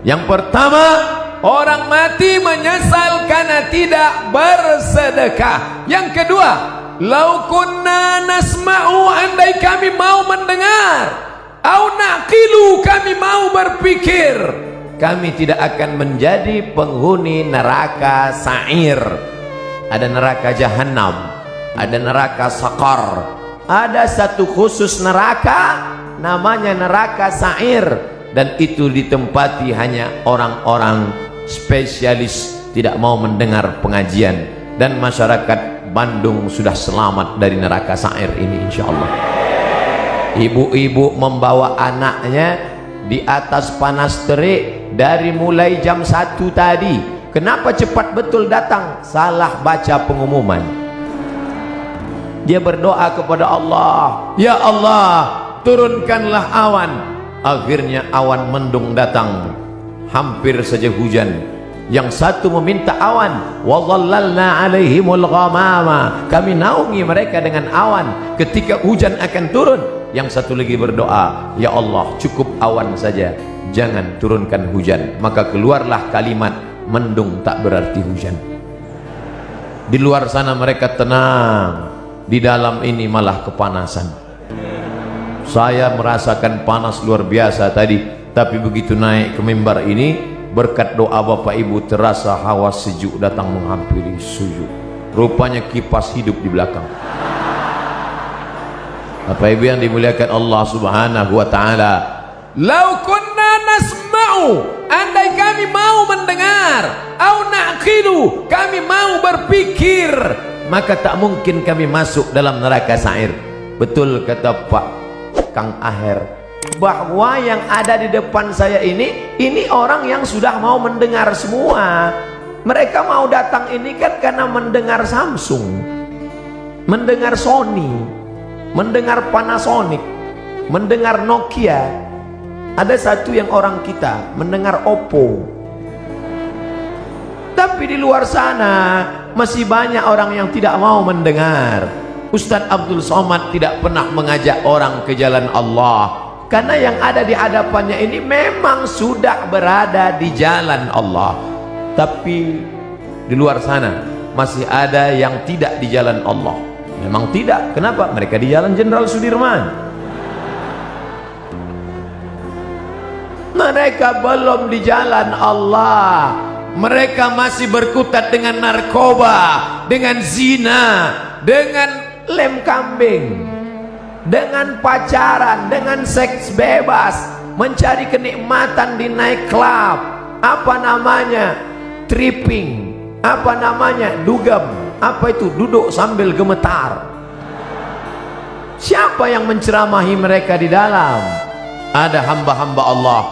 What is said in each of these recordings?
Yang pertama, orang mati menyesal karena tidak bersedekah. Yang kedua, lau kunna nasma'u, andai kami mau mendengar, au naqilu, kami mau berpikir, kami tidak akan menjadi penghuni neraka sa'ir. Ada neraka jahanam, ada neraka sakar, ada satu khusus neraka namanya neraka sa'ir, dan itu ditempati hanya orang-orang spesialis tidak mau mendengar pengajian. Dan masyarakat Bandung sudah selamat dari neraka sa'ir ini insyaallah. Ibu-ibu membawa anaknya di atas panas terik dari mulai jam 1 tadi. Kenapa cepat betul datang? Salah baca pengumuman. Dia berdoa kepada Allah, ya Allah, turunkanlah awan. Akhirnya awan mendung datang, hampir saja hujan. Yang satu meminta awan, wa dhallalna alaihimul ghamama, kami naungi mereka dengan awan ketika hujan akan turun. Yang satu lagi berdoa, ya Allah, cukup awan saja, jangan turunkan hujan. Maka keluarlah kalimat, mendung tak berarti hujan. Di luar sana mereka tenang, di dalam ini malah kepanasan. Saya merasakan panas luar biasa tadi, tapi begitu naik ke mimbar ini, berkat doa Bapak Ibu, terasa hawa sejuk datang menghampiri sujud. Rupanya kipas hidup di belakang. Bapak Ibu yang dimuliakan Allah Subhanahu wa taala, lau kunna nasma'u, andai kami mau mendengar, au naqilu, kami mau berpikir, maka tak mungkin kami masuk dalam neraka sa'ir. Betul kata Pak Kang Aher, bahwa yang ada di depan saya ini orang yang sudah mau mendengar semua. Mereka mau datang ini kan karena mendengar Samsung, mendengar Sony, mendengar Panasonic, mendengar Nokia. Ada satu yang orang kita mendengar Oppo. Tapi di luar sana masih banyak orang yang tidak mau mendengar. Ustadz Abdul Somad tidak pernah mengajak orang ke jalan Allah, karena yang ada di hadapannya ini memang sudah berada di jalan Allah. Tapi di luar sana masih ada yang tidak di jalan Allah. Memang tidak. Kenapa? Mereka di jalan Jenderal Sudirman. Mereka belum di jalan Allah. Mereka masih berkutat dengan narkoba, dengan zina, dengan lem kambing, dengan pacaran, dengan seks bebas, mencari kenikmatan di night club, apa namanya, tripping, apa namanya, dugem, apa itu, duduk sambil gemetar. Siapa yang menceramahi mereka di dalam? Ada hamba-hamba Allah,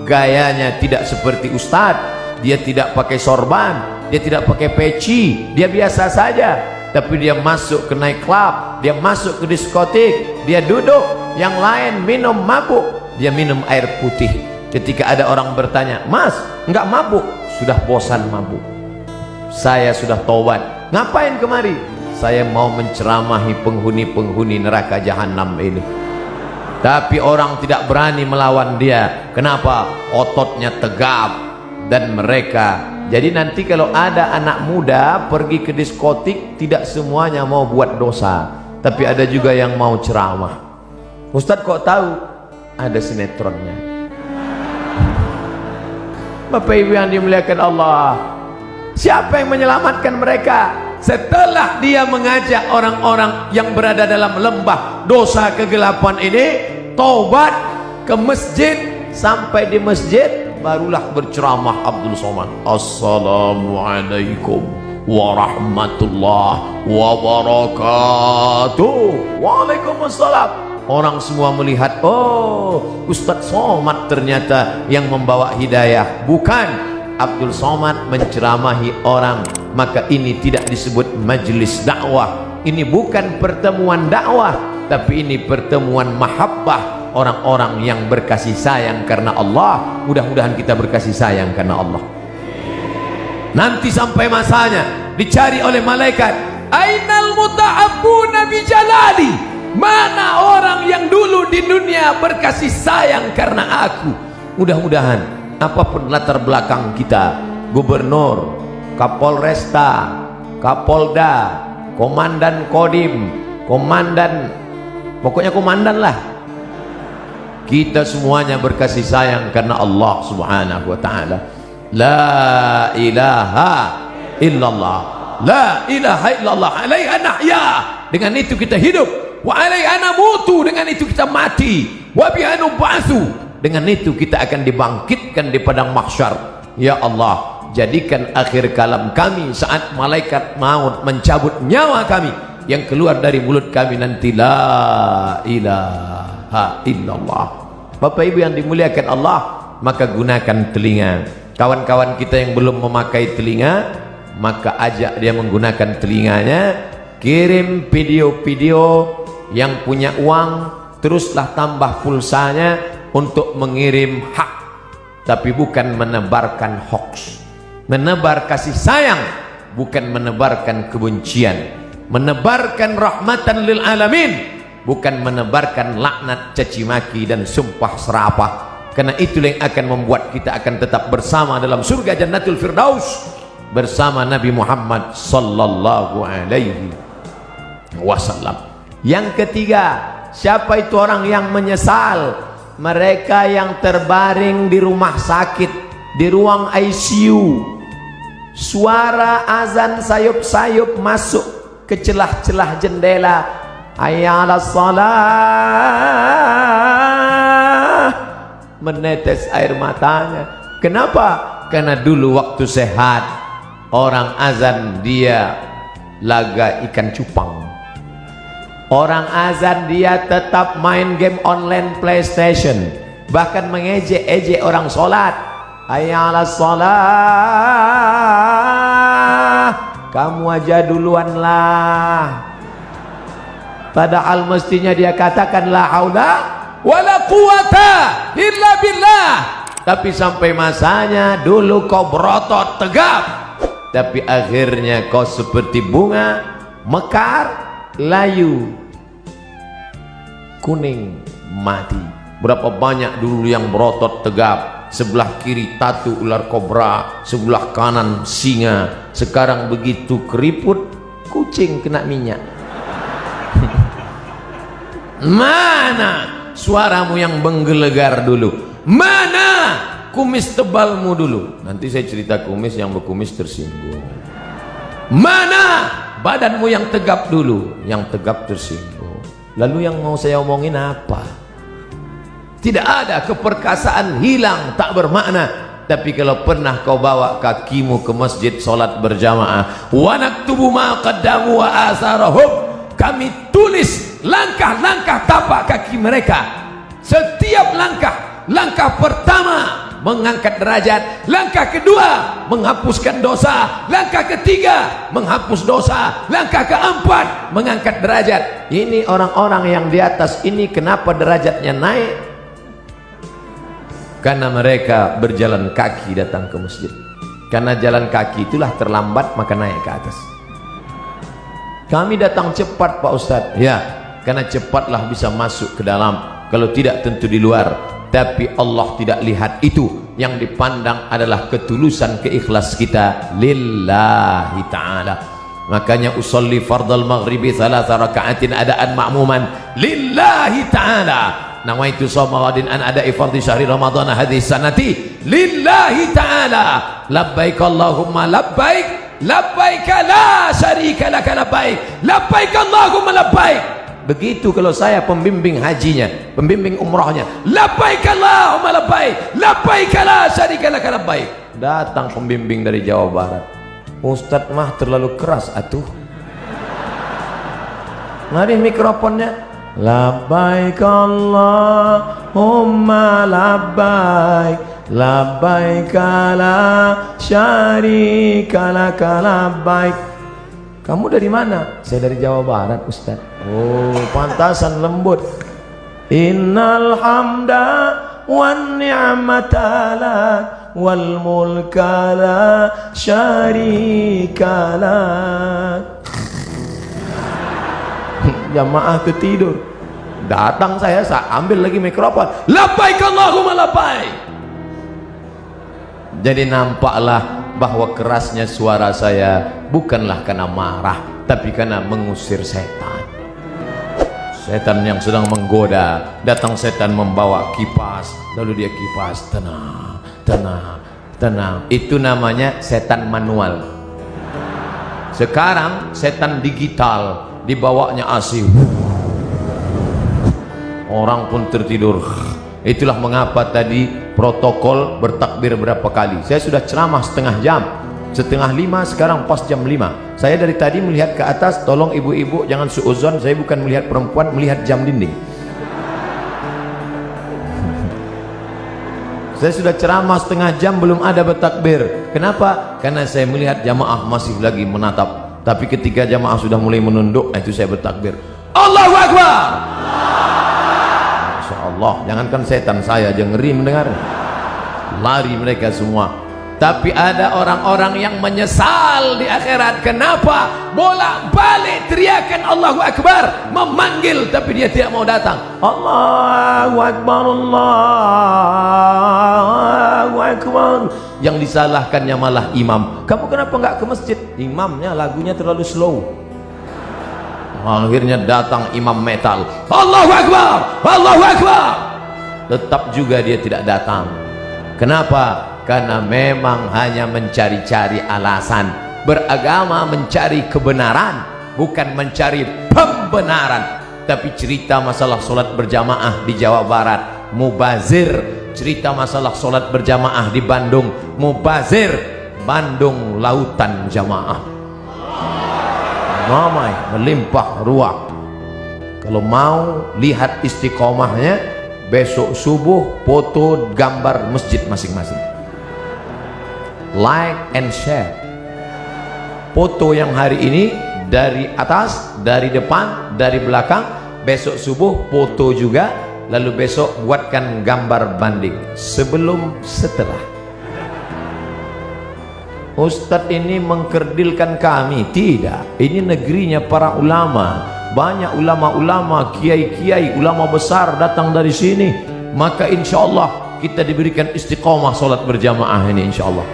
gayanya tidak seperti ustadz, dia tidak pakai sorban, dia tidak pakai peci, dia biasa saja. Tapi dia masuk ke night club, dia masuk ke diskotik, dia duduk, yang lain minum mabuk, dia minum air putih. Ketika ada orang bertanya, mas nggak mabuk? Sudah bosan mabuk, saya sudah tobat. Ngapain kemari? Saya mau menceramahi penghuni-penghuni neraka jahanam ini. Tapi orang tidak berani melawan dia. Kenapa? Ototnya tegap. Dan mereka, jadi nanti kalau ada anak muda pergi ke diskotik, tidak semuanya mau buat dosa, tapi ada juga yang mau ceramah. Ustadz kok tahu? Ada sinetronnya. Bapak Ibu yang dimuliakan Allah, siapa yang menyelamatkan mereka? Setelah dia mengajak orang-orang yang berada dalam lembah dosa kegelapan ini taubat ke masjid, sampai di masjid barulah berceramah Abdul Somad. Assalamualaikum warahmatullahi wabarakatuh. Waalaikumsalam. Orang semua melihat, oh, Ustadz Somad ternyata yang membawa hidayah. Bukan, Abdul Somad menceramahi orang. Maka ini tidak disebut majelis dakwah. Ini bukan pertemuan dakwah, tapi ini pertemuan mahabbah, orang-orang yang berkasih sayang karena Allah. Mudah-mudahan kita berkasih sayang karena Allah. Nanti sampai masanya dicari oleh malaikat, ainal muta'abbuna bi jalali, mana orang yang dulu di dunia berkasih sayang karena aku. Mudah-mudahan apapun latar belakang kita, gubernur, kapolresta, kapolda, komandan kodim, komandan, pokoknya komandan lah, kita semuanya berkasih sayang karena Allah subhanahu wa ta'ala. La ilaha illallah, la ilaha illallah, alaiha nahya, dengan itu kita hidup, wa alaiha namutu, dengan itu kita mati, wa biha nub'atsu, dengan itu kita akan dibangkitkan di padang mahsyar. Ya Allah, jadikan akhir kalam kami saat malaikat maut mencabut nyawa kami, yang keluar dari mulut kami nanti la ilaha illallah. Bapak Ibu yang dimuliakan Allah, maka gunakan telinga. Kawan-kawan kita yang belum memakai telinga, maka ajak dia menggunakan telinganya. Kirim video-video, yang punya uang teruslah tambah pulsanya untuk mengirim hak, tapi bukan menebarkan hoax. Menebar kasih sayang, bukan menebarkan kebencian. Menebarkan rahmatan lil alamin, bukan menebarkan laknat, caci maki dan sumpah serapah. Karena itulah yang akan membuat kita akan tetap bersama dalam surga Jannatul Firdaus bersama Nabi Muhammad sallallahu alaihi wasallam. Yang ketiga, siapa itu orang yang menyesal? Mereka yang terbaring di rumah sakit, di ruang ICU, suara azan sayup-sayup masuk ke celah-celah jendela, hayya 'alas shalah, menetes air matanya. Kenapa? Karena dulu waktu sehat orang azan dia laga ikan cupang, orang azan dia tetap main game online PlayStation, bahkan mengejek-ejek orang sholat, hayya 'alas shalah, kamu aja duluan lah. Padahal mestinya dia katakan la haula wala quwata illa billah. Tapi sampai masanya dulu kau berotot tegap, tapi akhirnya kau seperti bunga mekar, layu, kuning, mati. Berapa banyak dulu yang berotot tegap, sebelah kiri tatu ular kobra, sebelah kanan singa. Sekarang begitu keriput, kucing kena minyak. Mana suaramu yang menggelegar dulu? Mana kumis tebalmu dulu? Nanti saya cerita kumis yang berkumis tersinggung. Mana badanmu yang tegap dulu? Yang tegap tersinggung. Lalu yang mau saya omongin apa? Tidak ada, keperkasaan hilang, tak bermakna. Tapi kalau pernah kau bawa kakimu ke masjid solat berjamaah, wa naktubu ma qaddamu wa asarahum, kami tulis langkah-langkah tapak kaki mereka. Setiap langkah pertama mengangkat derajat, langkah kedua menghapuskan dosa, langkah ketiga menghapus dosa, langkah keempat mengangkat derajat. Ini orang-orang yang di atas ini kenapa derajatnya naik? Karena mereka berjalan kaki datang ke masjid. Karena jalan kaki itulah terlambat, maka naik ke atas. Kami datang cepat Pak Ustadz, ya, karena cepatlah bisa masuk ke dalam. Kalau tidak tentu di luar. Tapi Allah tidak lihat itu. Yang dipandang adalah ketulusan, keikhlas kita lillahi ta'ala. Makanya usolli fardal maghribi 3 raka'atin adaan ma'muman lillahi ta'ala. Nawaitu shawma ghadin an ada'i fardhi syahri ramadhana hadhihi sanati lillahi ta'ala. Labbaik Allahumma labbaik, labbaik la syarika laka labbaik, labbaik Allahumma labbaik. Begitu kalau saya pembimbing hajinya, pembimbing umrahnya, labbaik Allahumma labbaik, labbaik la syarika laka labbaik. Datang pembimbing dari Jawa Barat, Ustadz mah terlalu keras atuh. Mari mikrofonnya, labbaik Allahumma labbaik, labbaik la syarika laka labbaik. Kamu dari mana? Saya dari Jawa Barat Ustaz. Oh, pantasan lembut. Innal hamda wan ni'mata lak wal mulka la syarika lak. Jamaah tertidur. Datang saya ambil lagi mikrofon. Labbaik Allahumma labbaik. Jadi nampaklah bahwa kerasnya suara saya bukanlah karena marah, tapi karena mengusir setan. Setan yang sedang menggoda. Datang setan membawa kipas, lalu dia kipas, tenang, tenang, tenang. Itu namanya setan manual. Sekarang setan digital, dibawanya AC, orang pun tertidur. Itulah mengapa tadi protokol bertakbir berapa kali. Saya sudah ceramah setengah jam, setengah 5, sekarang pas jam 5. Saya dari tadi melihat ke atas. Tolong ibu-ibu jangan suuzon, saya bukan melihat perempuan, melihat jam dinding. Saya sudah ceramah setengah jam belum ada bertakbir. Kenapa? Karena saya melihat jamaah masih lagi menatap. Tapi ketika jamaah sudah mulai menunduk, itu saya bertakbir. Allahu Akbar. Masya Allah, jangankan setan, saya aja ngeri mendengar. Lari mereka semua. Tapi ada orang-orang yang menyesal di akhirat. Kenapa? Bolak-balik teriakan Allahu Akbar, memanggil, tapi dia tidak mau datang. Allahu Akbar, Allahu Akbar. Yang disalahkannya malah imam. Kamu kenapa nggak ke masjid? Imamnya lagunya terlalu slow. Akhirnya datang imam metal. Allahu Akbar, Allahu Akbar. Tetap juga dia tidak datang. Kenapa? Karena memang hanya mencari-cari alasan. Beragama mencari kebenaran, bukan mencari pembenaran. Tapi cerita masalah solat berjamaah di Jawa Barat, mubazir. Cerita masalah solat berjamaah di Bandung, mubazir. Bandung lautan jamaah, ramai, melimpah ruah. Kalau mau lihat istiqomahnya, besok subuh foto gambar masjid masing-masing, like and share. Foto yang hari ini dari atas, dari depan, dari belakang. Besok subuh foto juga. Lalu besok buatkan gambar banding sebelum setelah. Ustadz ini mengkerdilkan kami. Tidak, ini negerinya para ulama. Banyak ulama-ulama, kiai-kiai, ulama besar datang dari sini. Maka insya Allah kita diberikan istiqomah solat berjamaah ini insya Allah.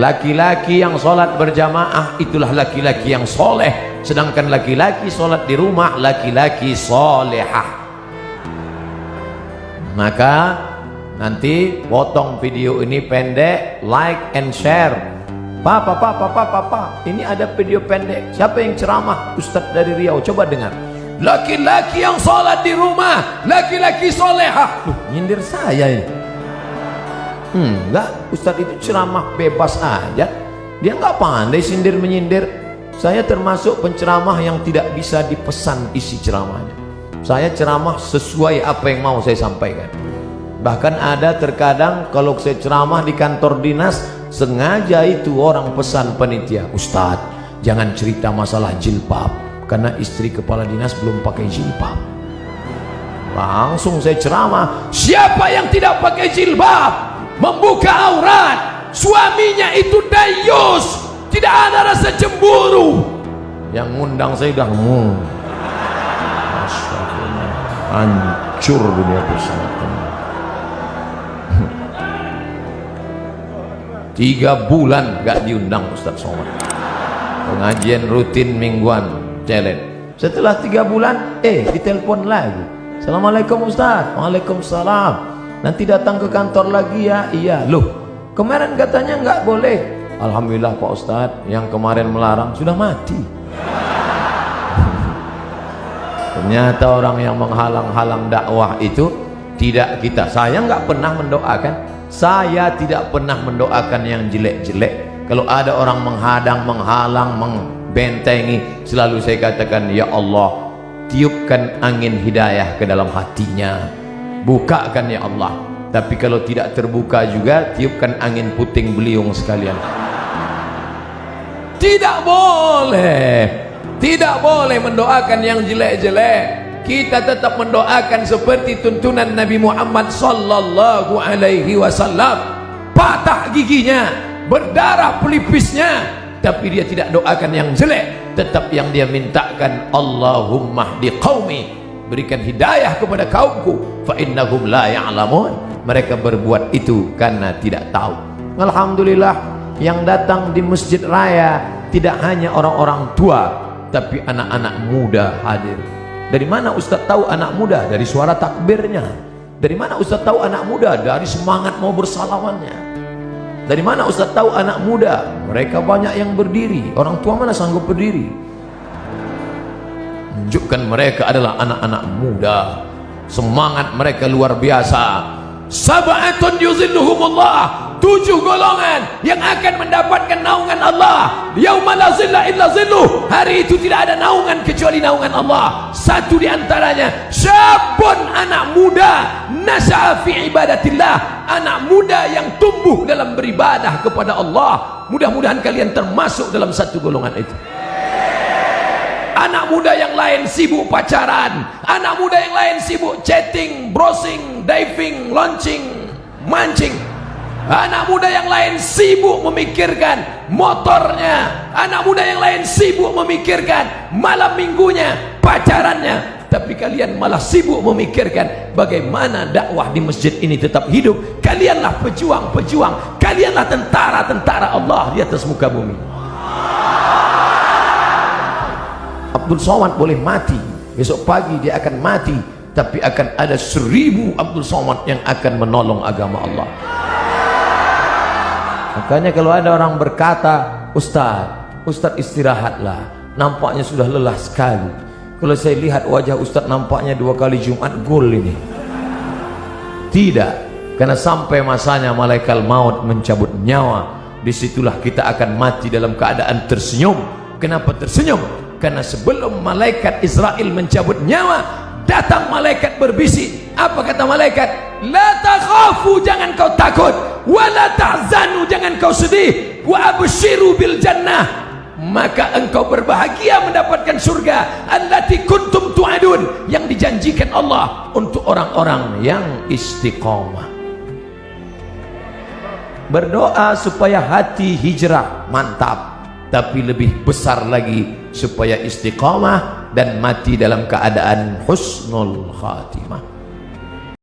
Laki-laki yang solat berjamaah itulah laki-laki yang soleh. Sedangkan laki-laki solat di rumah, laki-laki solehah. Maka nanti potong video ini pendek, like and share. Papa, ini ada video pendek. Siapa yang ceramah? Ustadz dari Riau, coba dengar. Laki-laki yang sholat di rumah, laki-laki solehah. Loh, nyindir saya ini. Enggak, Ustadz itu ceramah bebas aja. Dia nggak pandai sindir menyindir. Saya termasuk penceramah yang tidak bisa dipesan isi ceramahnya. Saya ceramah sesuai apa yang mau saya sampaikan. Bahkan ada terkadang kalau saya ceramah di kantor dinas, sengaja itu orang pesan panitia, Ustadz jangan cerita masalah jilbab, karena istri kepala dinas belum pakai jilbab. Langsung saya ceramah, siapa yang tidak pakai jilbab, membuka aurat, suaminya itu dayus, tidak ada rasa cemburu. Yang ngundang saya udah hancur dunia pesantren. 3 bulan gak diundang Ustadz Somad. Pengajian rutin mingguan, challenge. Setelah 3 bulan, ditelepon lagi. Assalamualaikum Ustadz. Waalaikumsalam. Nanti datang ke kantor lagi ya. Iya. Loh, kemarin katanya nggak boleh. Alhamdulillah Pak Ustadz, yang kemarin melarang sudah mati. Ternyata orang yang menghalang-halang dakwah itu tidak kita. Saya nggak pernah mendoakan. Saya tidak pernah mendoakan yang jelek-jelek. Kalau ada orang menghadang, menghalang, membentengi, selalu saya katakan, ya Allah, tiupkan angin hidayah ke dalam hatinya. Bukakan ya Allah. Tapi kalau tidak terbuka juga, tiupkan angin puting beliung sekalian. Tidak boleh. Tidak boleh mendoakan yang jelek-jelek. Kita tetap mendoakan seperti tuntunan Nabi Muhammad sallallahu alaihi wasallam. Patah giginya, berdarah pelipisnya, tapi dia tidak doakan yang jelek. Tetap yang dia mintakan, Allahumma hdi qaumi, berikan hidayah kepada kaumku, fa innahum la ya'lamun. Mereka berbuat itu karena tidak tahu. Alhamdulillah, yang datang di masjid raya tidak hanya orang-orang tua, tapi anak-anak muda hadir. Dari mana Ustaz tahu anak muda? Dari suara takbirnya. Dari mana Ustaz tahu anak muda? Dari semangat mau bersalamannya. Dari mana Ustaz tahu anak muda? Mereka banyak yang berdiri. Orang tua mana sanggup berdiri? Menunjukkan mereka adalah anak-anak muda. Semangat mereka luar biasa. Sab'atun yuzilluhumullah, 7 golongan yang akan mendapatkan naungan Allah. Yauma la zilla illa zilluh, hari itu tidak ada naungan kecuali naungan Allah. Satu di antaranya syabun, anak muda, nas'a fi ibadatillah, anak muda yang tumbuh dalam beribadah kepada Allah. Mudah-mudahan kalian termasuk dalam satu golongan itu. Anak muda yang lain sibuk pacaran, anak muda yang lain sibuk chatting, browsing, diving, launching, mancing. Anak muda yang lain sibuk memikirkan motornya, anak muda yang lain sibuk memikirkan malam minggunya, pacarannya. Tapi kalian malah sibuk memikirkan bagaimana dakwah di masjid ini tetap hidup. Kalianlah pejuang-pejuang, kalianlah tentara-tentara Allah di atas muka bumi. Abdul Somad boleh mati, besok pagi dia akan mati, tapi akan ada 1000 Abdul Somad yang akan menolong agama Allah. Makanya kalau ada orang berkata, Ustaz istirahatlah, nampaknya sudah lelah sekali. Kalau saya lihat wajah Ustaz nampaknya 2 kali Jumat gol ini. Tidak, karena sampai masanya malaikat maut mencabut nyawa, disitulah kita akan mati dalam keadaan tersenyum. Kenapa tersenyum? Karena sebelum malaikat Israel mencabut nyawa, datang malaikat berbisik. Apa kata malaikat? La takhafu, jangan kau takut, wa la tahzanu, jangan kau sedih, wa abshiru bil jannah, maka engkau berbahagia mendapatkan surga allati kuntum tu'adun, yang dijanjikan Allah untuk orang-orang yang istiqamah. Berdoa supaya hati hijrah, mantap. Tapi lebih besar lagi supaya istiqamah dan mati dalam keadaan husnul khatimah.